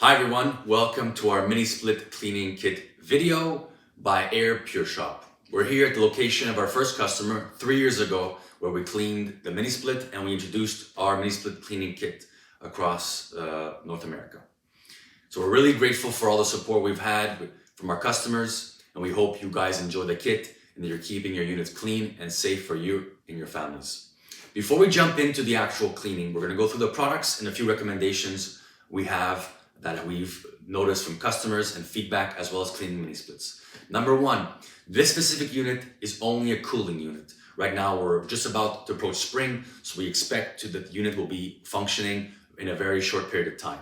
Hi everyone, welcome to our mini split cleaning kit video by Air Pure Shop. We're here at the location of our first customer 3 years ago where we cleaned the mini split and we introduced our mini split cleaning kit across North America. So we're really grateful for all the support we've had from our customers, and we hope you guys enjoy the kit and that you're keeping your units clean and safe for you and your families. Before we jump into the actual cleaning, we're going to go through the products and a few recommendations we have that we've noticed from customers and feedback, as well as cleaning mini splits. Number one, this specific unit is only a cooling unit. Right now we're just about to approach spring, so we expect that the unit will be functioning in a very short period of time.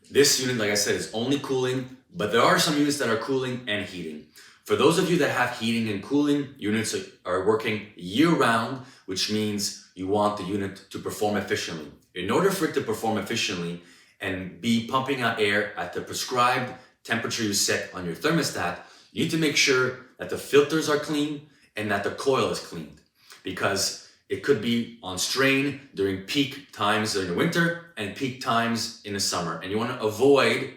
This unit, like I said, is only cooling, but there are some units that are cooling and heating. For those of you that have heating and cooling, units are working year-round, which means you want the unit to perform efficiently. In order for it to perform efficiently and be pumping out air at the prescribed temperature you set on your thermostat, you need to make sure that the filters are clean and that the coil is cleaned, because it could be on strain during peak times in the winter and peak times in the summer. And you want to avoid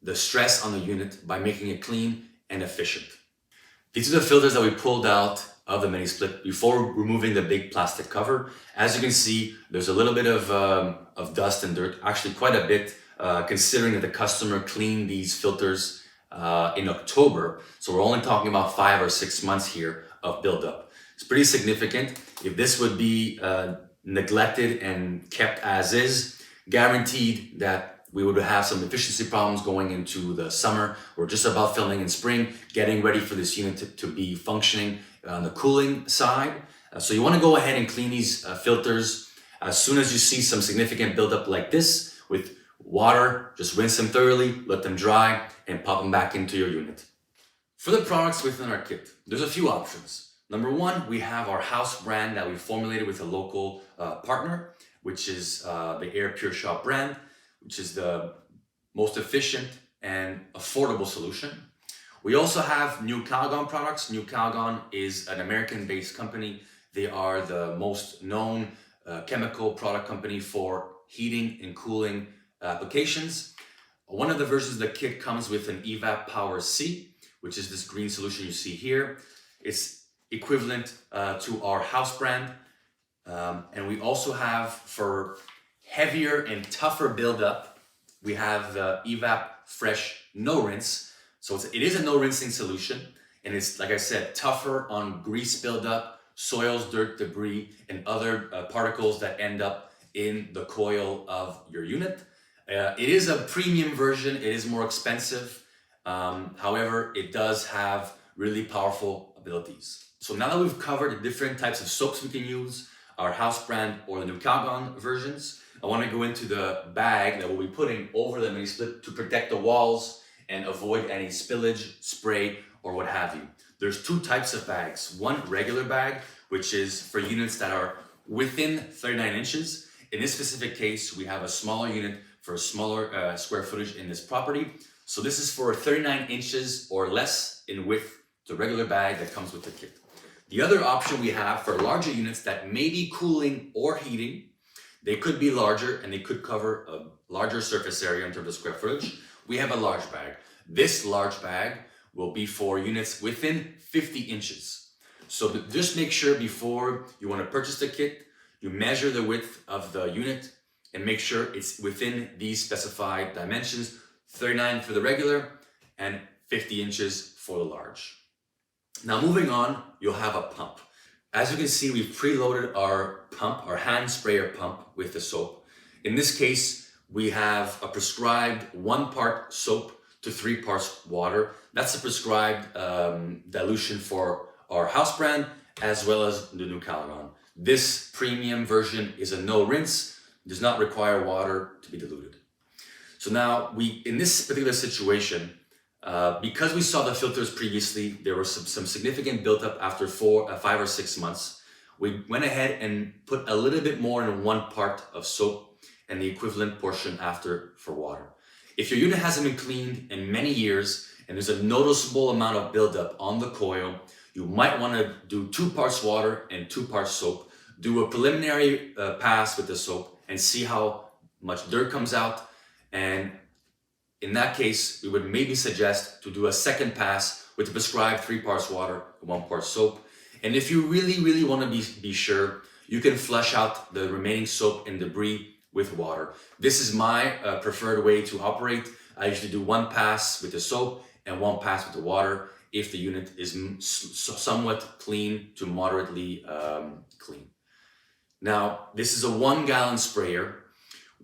the stress on the unit by making it clean and efficient. These are the filters that we pulled out of the mini split before removing the big plastic cover. As you can see, there's a little bit of dust and dirt, actually quite a bit, considering that the customer cleaned these filters in October. So we're only talking about 5 or 6 months here of buildup. It's pretty significant. If this would be neglected and kept as is, guaranteed that we would have some efficiency problems going into the summer. We're just about filming in spring, getting ready for this unit to be functioning on the cooling side. So you want to go ahead and clean these filters as soon as you see some significant buildup like this with water. Just rinse them thoroughly, let them dry, and pop them back into your unit. For the products within our kit, there's a few options. Number one, we have our house brand that we formulated with a local partner, which is the Air Pure Shop brand, which is the most efficient and affordable solution. We also have New Calgon products. New Calgon is an American-based company. They are the most known chemical product company for heating and cooling applications. One of the versions of the kit comes with an Evap Power C, which is this green solution you see here. It's equivalent to our house brand. And we also have, for heavier and tougher buildup, we have the Evap Fresh No Rinse. So it is a no rinsing solution, and it's, like I said, tougher on grease buildup, soils, dirt, debris, and other particles that end up in the coil of your unit. It is a premium version. It is more expensive. However, it does have really powerful abilities. So now that we've covered the different types of soaps we can use, our house brand or the New Calgon versions, I want to go into the bag that we'll be putting over the mini split to protect the walls and avoid any spillage, spray, or what have you. There's two types of bags. One regular bag, which is for units that are within 39 inches. In this specific case, we have a smaller unit for a smaller square footage in this property. So this is for 39 inches or less in width, the regular bag that comes with the kit. The other option we have for larger units that may be cooling or heating, they could be larger and they could cover a larger surface area in terms of square footage. We have a large bag. This large bag will be for units within 50 inches. So just make sure before you want to purchase the kit, you measure the width of the unit and make sure it's within these specified dimensions, 39 for the regular and 50 inches for the large. Now moving on, you'll have a pump. As you can see, we've preloaded our pump, our hand sprayer pump with the soap. In this case, we have a prescribed 1 part soap to 3 parts water. That's the prescribed dilution for our house brand as well as the New Calgon. This premium version is a no rinse, does not require water to be diluted. So now in this particular situation, because we saw the filters previously, there was some significant buildup after 5 or 6 months. We went ahead and put a little bit more in 1 part of soap and the equivalent portion after for water. If your unit hasn't been cleaned in many years and there's a noticeable amount of buildup on the coil, you might want to do 2 parts water and 2 parts soap. Do a preliminary pass with the soap and see how much dirt comes out, and in that case, we would maybe suggest to do a second pass with the prescribed 3 parts water and 1 part soap. And if you really want to be sure, you can flush out the remaining soap and debris with water. This is my preferred way to operate. I usually do 1 pass with the soap and 1 pass with the water if the unit is somewhat clean to moderately clean. Now, this is a 1 gallon sprayer.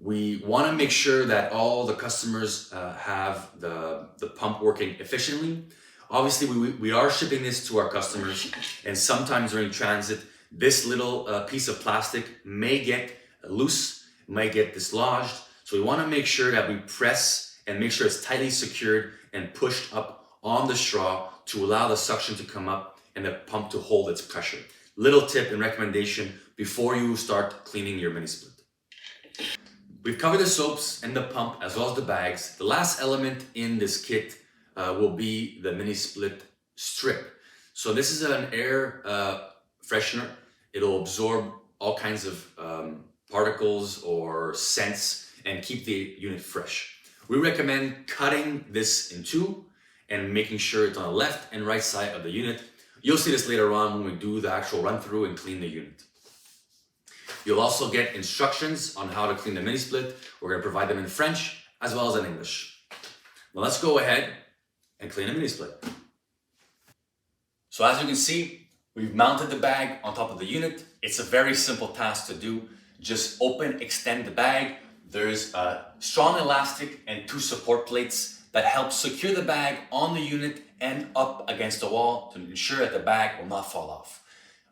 We want to make sure that all the customers have the pump working efficiently. Obviously, we are shipping this to our customers, and sometimes during transit, this little piece of plastic may get loose, may get dislodged. So we want to make sure that we press and make sure it's tightly secured and pushed up on the straw to allow the suction to come up and the pump to hold its pressure. Little tip and recommendation before you start cleaning your mini split. We've covered the soaps and the pump as well as the bags. The last element in this kit will be the mini split strip. So this is an air freshener. It'll absorb all kinds of particles or scents and keep the unit fresh. We recommend cutting this in 2 and making sure it's on the left and right side of the unit. You'll see this later on when we do the actual run through and clean the unit. You'll also get instructions on how to clean the mini split. We're going to provide them in French as well as in English. Now let's go ahead and clean a mini split. So as you can see, we've mounted the bag on top of the unit. It's a very simple task to do. Just open, extend the bag. There's a strong elastic and 2 support plates that help secure the bag on the unit and up against the wall to ensure that the bag will not fall off.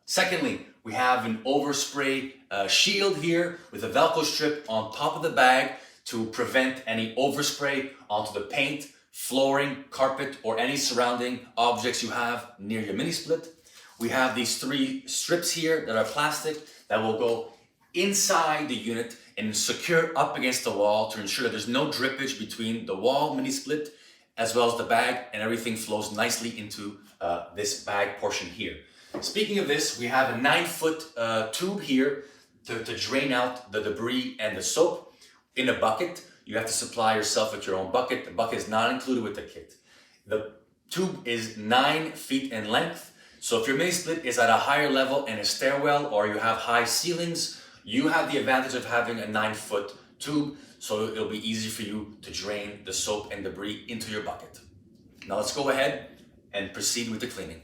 Secondly, we have an overspray shield here with a Velcro strip on top of the bag to prevent any overspray onto the paint, flooring, carpet, or any surrounding objects you have near your mini split. We have these 3 strips here that are plastic that will go inside the unit and secure up against the wall to ensure that there's no drippage between the wall mini split as well as the bag, and everything flows nicely into this bag portion here. Speaking of this, we have a 9-foot tube here to drain out the debris and the soap in a bucket. You have to supply yourself with your own bucket. The bucket is not included with the kit. The tube is 9 feet in length. So if your mini split is at a higher level in a stairwell or you have high ceilings, you have the advantage of having a 9-foot tube, so it'll be easy for you to drain the soap and debris into your bucket. Now let's go ahead and proceed with the cleaning.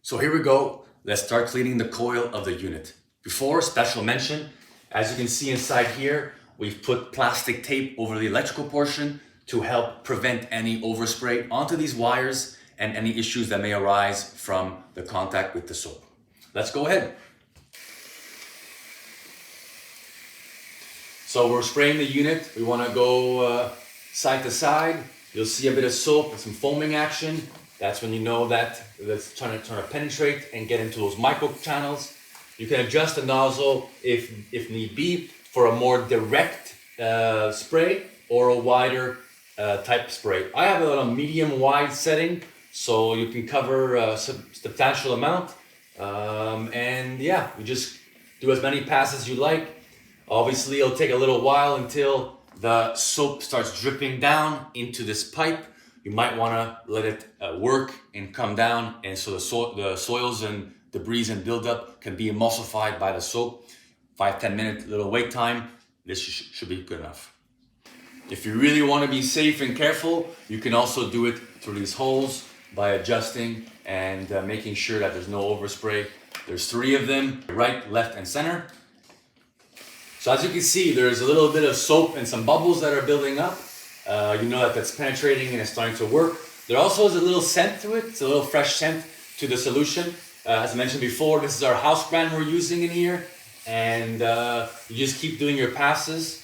So here we go. Let's start cleaning the coil of the unit. Before, special mention, as you can see inside here, we've put plastic tape over the electrical portion to help prevent any overspray onto these wires and any issues that may arise from the contact with the soap. Let's go ahead. So we're spraying the unit. We want to go side to side. You'll see a bit of soap and some foaming action. That's when you know that it's trying to penetrate and get into those micro channels. You can adjust the nozzle if need be for a more direct spray or a wider type spray. I have it on a medium wide setting, so you can cover a substantial amount. And yeah, you just do as many passes as you like. Obviously, it'll take a little while until the soap starts dripping down into this pipe. You might want to let it work and come down, and so the soils and debris and buildup can be emulsified by the soap. 5-10 minute little wait time. This should be good enough. If you really want to be safe and careful, you can also do it through these holes by adjusting and making sure that there's no overspray. There's 3 of them, right, left, and center. So as you can see, there's a little bit of soap and some bubbles that are building up. You know that that's penetrating and it's starting to work. There also is a little scent to it. It's a little fresh scent to the solution. As I mentioned before, this is our house brand we're using in here. And you just keep doing your passes.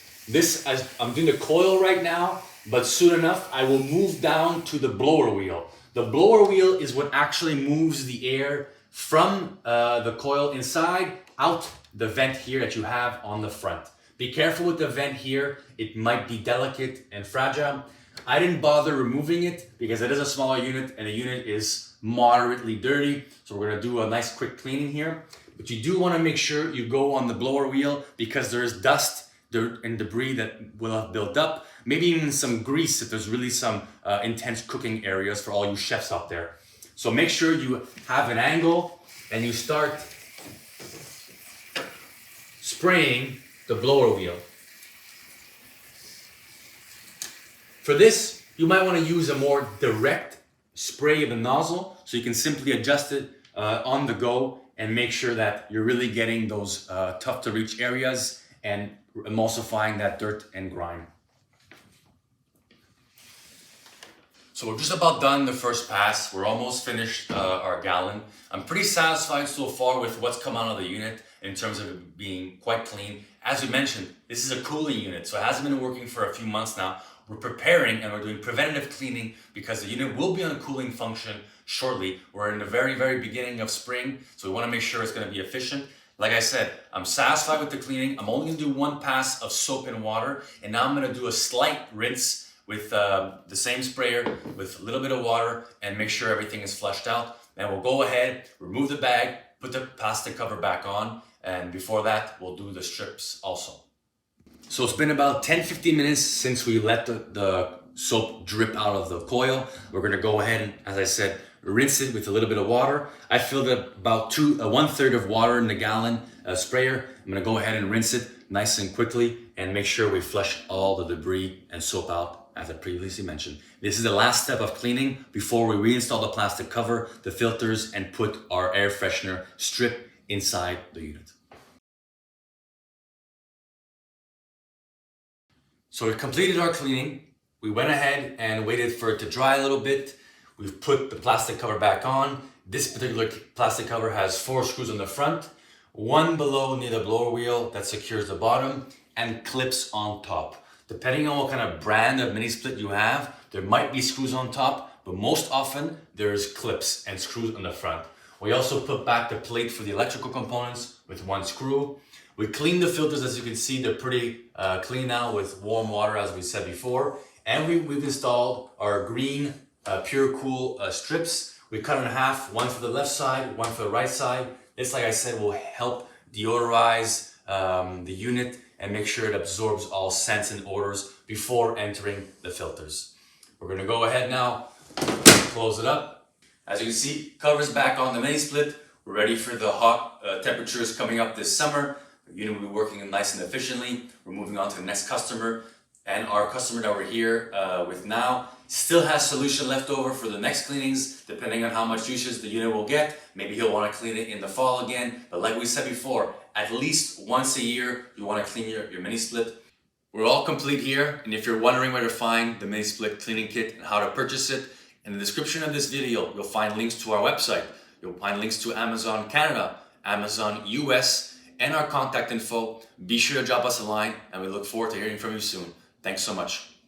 I'm doing the coil right now, but soon enough, I will move down to the blower wheel. The blower wheel is what actually moves the air from the coil inside out the vent here that you have on the front. Be careful with the vent here. It might be delicate and fragile. I didn't bother removing it because it is a smaller unit and the unit is moderately dirty. So we're gonna do a nice quick cleaning here. But you do wanna make sure you go on the blower wheel because there is dust dirt and debris that will have built up, maybe even some grease if there's really some intense cooking areas for all you chefs out there. So make sure you have an angle and you start spraying the blower wheel. For this, you might want to use a more direct spray of the nozzle so you can simply adjust it on the go and make sure that you're really getting those tough to reach areas and emulsifying that dirt and grime. So we're just about done the first pass. We're almost finished our gallon. I'm pretty satisfied so far with what's come out of the unit in terms of it being quite clean. As we mentioned, this is a cooling unit, so it hasn't been working for a few months now. We're preparing and we're doing preventative cleaning because the unit will be on a cooling function shortly. We're in the very, very beginning of spring, so we want to make sure it's going to be efficient. Like I said, I'm satisfied with the cleaning. I'm only going to do one pass of soap and water, and now I'm going to do a slight rinse with the same sprayer with a little bit of water and make sure everything is flushed out. Then we'll go ahead, remove the bag, put the plastic cover back on, and before that, we'll do the strips also. So it's been about 10-15 minutes since we let the soap drip out of the coil. We're gonna go ahead and, as I said, rinse it with a little bit of water. I filled up about 1/3 of water in the gallon sprayer. I'm gonna go ahead and rinse it nice and quickly and make sure we flush all the debris and soap out, as I previously mentioned. This is the last step of cleaning before we reinstall the plastic cover, the filters, and put our air freshener strip inside the unit. So we completed our cleaning. We went ahead and waited for it to dry a little bit. We've put the plastic cover back on. This particular plastic cover has 4 screws on the front, 1 below near the blower wheel that secures the bottom, and clips on top. Depending on what kind of brand of mini split you have, there might be screws on top, but most often there's clips and screws on the front. We also put back the plate for the electrical components with 1 screw. We cleaned the filters, as you can see, they're pretty clean now with warm water, as we said before. And we've installed our green Pure Cool strips. We cut in half, 1 for the left side, 1 for the right side. This, like I said, will help deodorize the unit and make sure it absorbs all scents and odors before entering the filters. We're gonna go ahead now, close it up. As you can see, cover's back on the mini split. We're ready for the hot temperatures coming up this summer. The unit will be working nice and efficiently. We're moving on to the next customer. And our customer that we're here with now still has solution left over for the next cleanings, depending on how much usage the unit will get. Maybe he'll want to clean it in the fall again. But like we said before, at least once a year, you want to clean your mini split. We're all complete here. And if you're wondering where to find the mini split cleaning kit and how to purchase it, in the description of this video, you'll find links to our website. You'll find links to Amazon Canada, Amazon US, and our contact info. Be sure to drop us a line, and we look forward to hearing from you soon. Thanks so much.